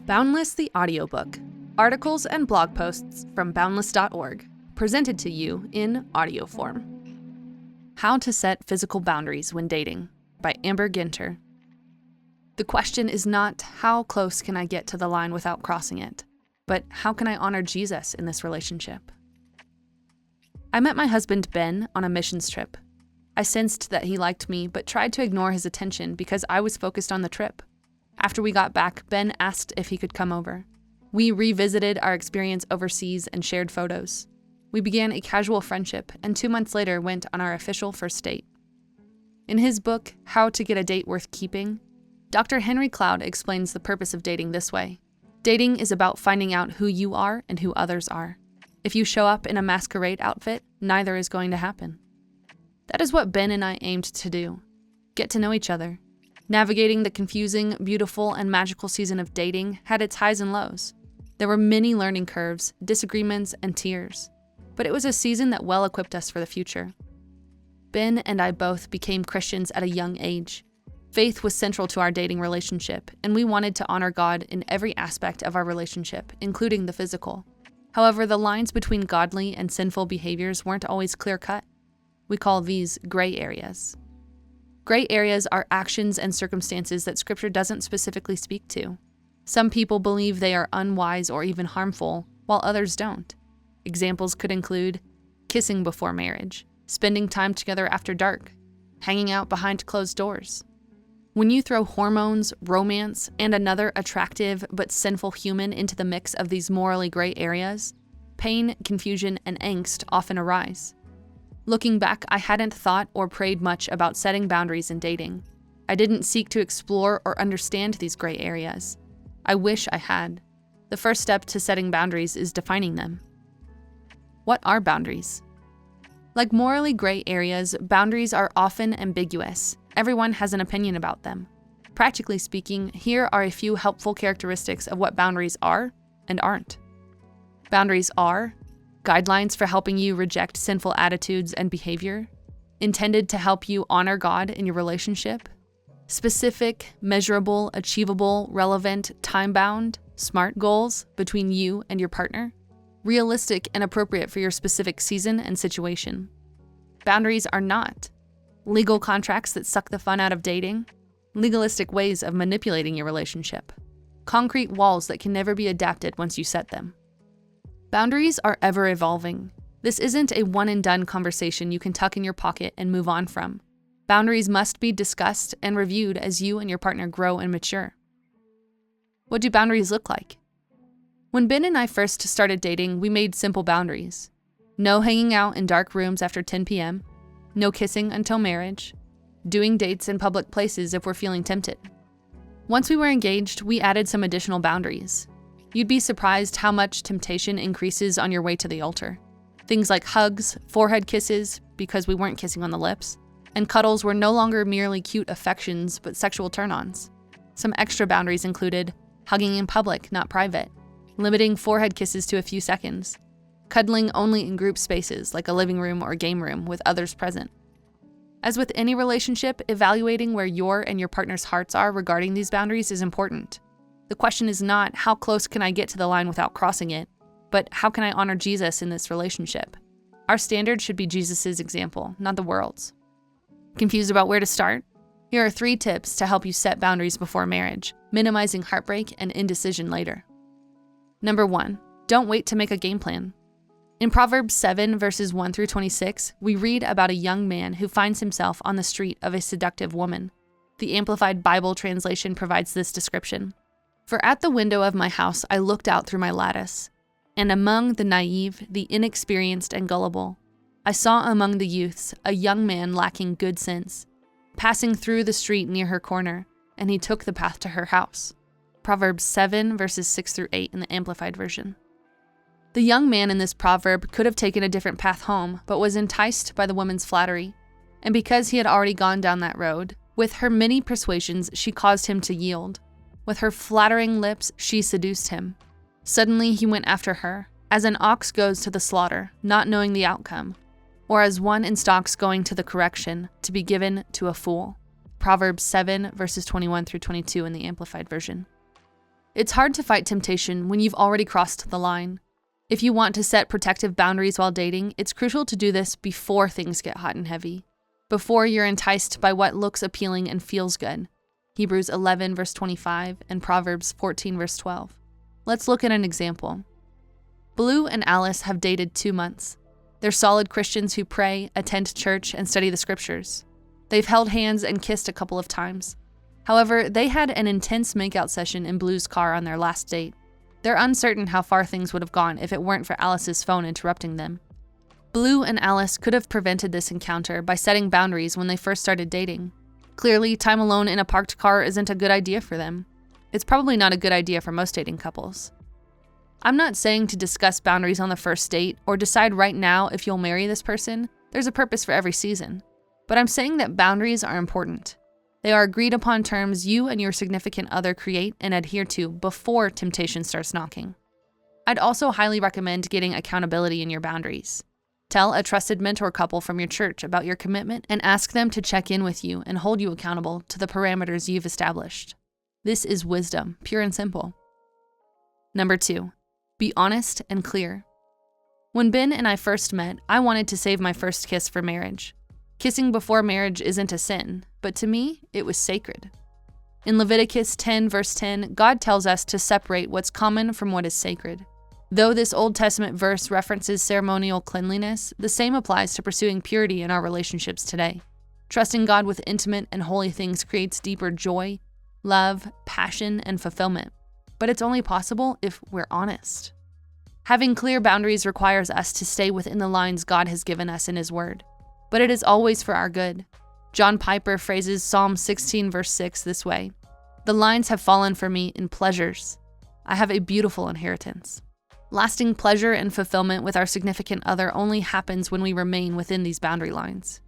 Boundless the Audiobook. Articles and blog posts from Boundless.org, presented to you in audio form. How to Set Physical Boundaries When Dating by Amber Ginter. The question is not how close can I get to the line without crossing it, but how can I honor Jesus in this relationship? I met my husband Ben on a missions trip. I sensed that he liked me, but tried to ignore his attention because I was focused on the trip. After we got back, Ben asked if he could come over. We revisited our experience overseas and shared photos. We began a casual friendship, and 2 months later went on our official first date. In his book, How to Get a Date Worth Keeping, Dr. Henry Cloud explains the purpose of dating this way. Dating is about finding out who you are and who others are. If you show up in a masquerade outfit, neither is going to happen. That is what Ben and I aimed to do. Get to know each other. Navigating the confusing, beautiful, and magical season of dating had its highs and lows. There were many learning curves, disagreements, and tears. But it was a season that well equipped us for the future. Ben and I both became Christians at a young age. Faith was central to our dating relationship, and we wanted to honor God in every aspect of our relationship, including the physical. However, the lines between godly and sinful behaviors weren't always clear-cut. We call these gray areas. Gray areas are actions and circumstances that Scripture doesn't specifically speak to. Some people believe they are unwise or even harmful, while others don't. Examples could include kissing before marriage, spending time together after dark, hanging out behind closed doors. When you throw hormones, romance, and another attractive but sinful human into the mix of these morally gray areas, pain, confusion, and angst often arise. Looking back, I hadn't thought or prayed much about setting boundaries in dating. I didn't seek to explore or understand these gray areas. I wish I had. The first step to setting boundaries is defining them. What are boundaries? Like morally gray areas, boundaries are often ambiguous. Everyone has an opinion about them. Practically speaking, here are a few helpful characteristics of what boundaries are and aren't. Boundaries are guidelines for helping you reject sinful attitudes and behavior, intended to help you honor God in your relationship, specific, measurable, achievable, relevant, time-bound, SMART goals between you and your partner, realistic and appropriate for your specific season and situation. Boundaries are not legal contracts that suck the fun out of dating, legalistic ways of manipulating your relationship, concrete walls that can never be adapted once you set them. Boundaries are ever evolving. This isn't a one-and-done conversation you can tuck in your pocket and move on from. Boundaries must be discussed and reviewed as you and your partner grow and mature. What do boundaries look like? When Ben and I first started dating, we made simple boundaries. No hanging out in dark rooms after 10 p.m., no kissing until marriage, doing dates in public places if we're feeling tempted. Once we were engaged, we added some additional boundaries. You'd be surprised how much temptation increases on your way to the altar. Things like hugs, forehead kisses, because we weren't kissing on the lips, and cuddles were no longer merely cute affections, but sexual turn-ons. Some extra boundaries included hugging in public, not private, limiting forehead kisses to a few seconds, cuddling only in group spaces like a living room or game room with others present. As with any relationship, evaluating where your and your partner's hearts are regarding these boundaries is important. The question is not, how close can I get to the line without crossing it, but how can I honor Jesus in this relationship? Our standard should be Jesus' example, not the world's. Confused about where to start? Here are 3 tips to help you set boundaries before marriage, minimizing heartbreak and indecision later. Number 1, don't wait to make a game plan. In Proverbs 7, verses 1 through 26, we read about a young man who finds himself on the street of a seductive woman. The Amplified Bible translation provides this description. For at the window of my house I looked out through my lattice, and among the naive, the inexperienced and gullible, I saw among the youths a young man lacking good sense, passing through the street near her corner, and he took the path to her house. Proverbs 7, verses 6 through 8 in the Amplified Version. The young man in this proverb could have taken a different path home, but was enticed by the woman's flattery, and because he had already gone down that road, with her many persuasions she caused him to yield. With her flattering lips, she seduced him. Suddenly he went after her, as an ox goes to the slaughter, not knowing the outcome, or as one in stocks going to the correction, to be given to a fool. Proverbs 7, verses 21 through 22 in the Amplified Version. It's hard to fight temptation when you've already crossed the line. If you want to set protective boundaries while dating, it's crucial to do this before things get hot and heavy, before you're enticed by what looks appealing and feels good. Hebrews 11 verse 25 and Proverbs 14 verse 12. Let's look at an example. Blue and Alice have dated 2 months. They're solid Christians who pray, attend church, and study the scriptures. They've held hands and kissed a couple of times. However, they had an intense makeout session in Blue's car on their last date. They're uncertain how far things would have gone if it weren't for Alice's phone interrupting them. Blue and Alice could have prevented this encounter by setting boundaries when they first started dating. Clearly, time alone in a parked car isn't a good idea for them. It's probably not a good idea for most dating couples. I'm not saying to discuss boundaries on the first date or decide right now if you'll marry this person. There's a purpose for every season. But I'm saying that boundaries are important. They are agreed upon terms you and your significant other create and adhere to before temptation starts knocking. I'd also highly recommend getting accountability in your boundaries. Tell a trusted mentor couple from your church about your commitment and ask them to check in with you and hold you accountable to the parameters you've established. This is wisdom, pure and simple. Number 2, be honest and clear. When Ben and I first met, I wanted to save my first kiss for marriage. Kissing before marriage isn't a sin, but to me, it was sacred. In Leviticus 10 verse 10, God tells us to separate what's common from what is sacred. Though this Old Testament verse references ceremonial cleanliness, the same applies to pursuing purity in our relationships today. Trusting God with intimate and holy things creates deeper joy, love, passion, and fulfillment. But it's only possible if we're honest. Having clear boundaries requires us to stay within the lines God has given us in His Word. But it is always for our good. John Piper phrases Psalm 16 verse 6 this way: "The lines have fallen for me in pleasures. I have a beautiful inheritance." Lasting pleasure and fulfillment with our significant other only happens when we remain within these boundary lines.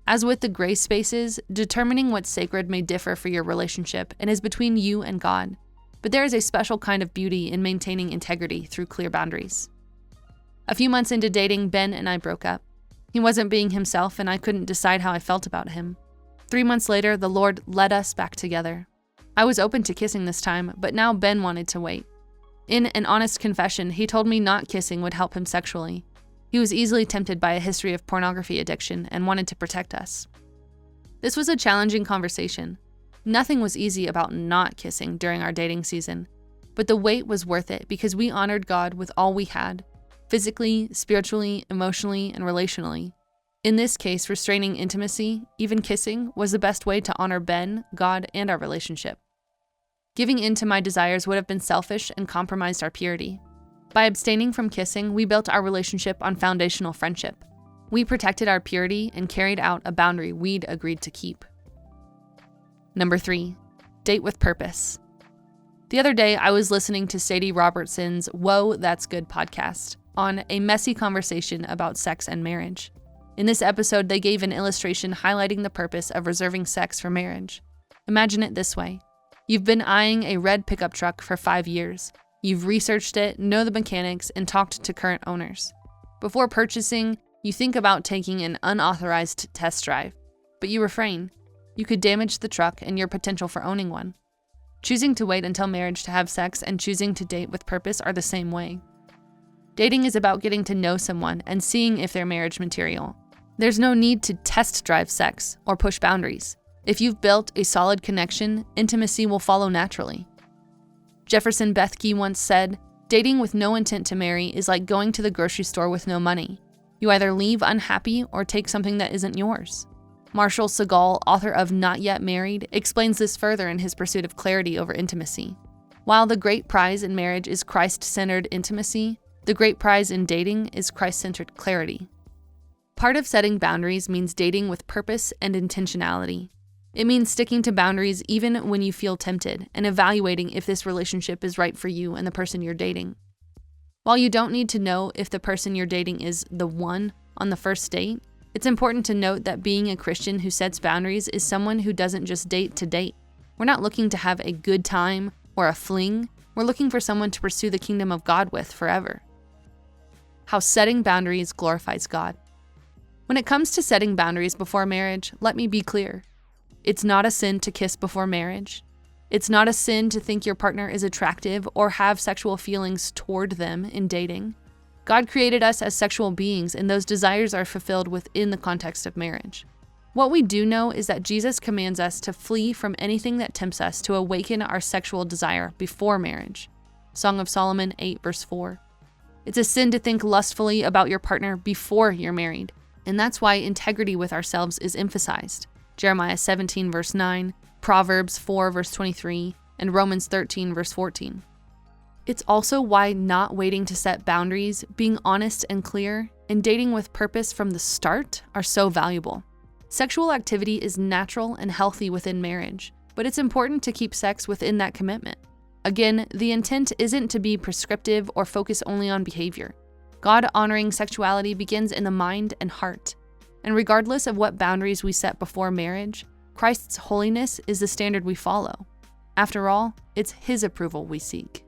As with the gray spaces, determining what's sacred may differ for your relationship and is between you and God. But there is a special kind of beauty in maintaining integrity through clear boundaries. A few months into dating, Ben and I broke up. He wasn't being himself, and I couldn't decide how I felt about him. 3 months later, the Lord led us back together. I was open to kissing this time, but now Ben wanted to wait. In an honest confession, he told me not kissing would help him sexually. He was easily tempted by a history of pornography addiction and wanted to protect us. This was a challenging conversation. Nothing was easy about not kissing during our dating season, but the wait was worth it because we honored God with all we had, physically, spiritually, emotionally, and relationally. In this case, restraining intimacy, even kissing, was the best way to honor Ben, God, and our relationship. Giving in to my desires would have been selfish and compromised our purity. By abstaining from kissing, we built our relationship on foundational friendship. We protected our purity and carried out a boundary we'd agreed to keep. Number 3, date with purpose. The other day, I was listening to Sadie Robertson's Whoa, That's Good podcast on a messy conversation about sex and marriage. In this episode, they gave an illustration highlighting the purpose of reserving sex for marriage. Imagine it this way. You've been eyeing a red pickup truck for 5 years. You've researched it, know the mechanics, and talked to current owners. Before purchasing, you think about taking an unauthorized test drive, but you refrain. You could damage the truck and your potential for owning one. Choosing to wait until marriage to have sex and choosing to date with purpose are the same way. Dating is about getting to know someone and seeing if they're marriage material. There's no need to test drive sex or push boundaries. If you've built a solid connection, intimacy will follow naturally. Jefferson Bethke once said, "Dating with no intent to marry is like going to the grocery store with no money. You either leave unhappy or take something that isn't yours." Marshall Segal, author of Not Yet Married, explains this further in his pursuit of clarity over intimacy. While the great prize in marriage is Christ-centered intimacy, the great prize in dating is Christ-centered clarity. Part of setting boundaries means dating with purpose and intentionality. It means sticking to boundaries even when you feel tempted and evaluating if this relationship is right for you and the person you're dating. While you don't need to know if the person you're dating is the one on the first date, it's important to note that being a Christian who sets boundaries is someone who doesn't just date to date. We're not looking to have a good time or a fling. We're looking for someone to pursue the kingdom of God with forever. How setting boundaries glorifies God. When it comes to setting boundaries before marriage, let me be clear. It's not a sin to kiss before marriage. It's not a sin to think your partner is attractive or have sexual feelings toward them in dating. God created us as sexual beings, and those desires are fulfilled within the context of marriage. What we do know is that Jesus commands us to flee from anything that tempts us to awaken our sexual desire before marriage. Song of Solomon 8, verse 4. It's a sin to think lustfully about your partner before you're married, and that's why integrity with ourselves is emphasized. Jeremiah 17, verse 9, Proverbs 4, verse 23, and Romans 13, verse 14. It's also why not waiting to set boundaries, being honest and clear, and dating with purpose from the start are so valuable. Sexual activity is natural and healthy within marriage, but it's important to keep sex within that commitment. Again, the intent isn't to be prescriptive or focus only on behavior. God-honoring sexuality begins in the mind and heart. And regardless of what boundaries we set before marriage, Christ's holiness is the standard we follow. After all, it's His approval we seek.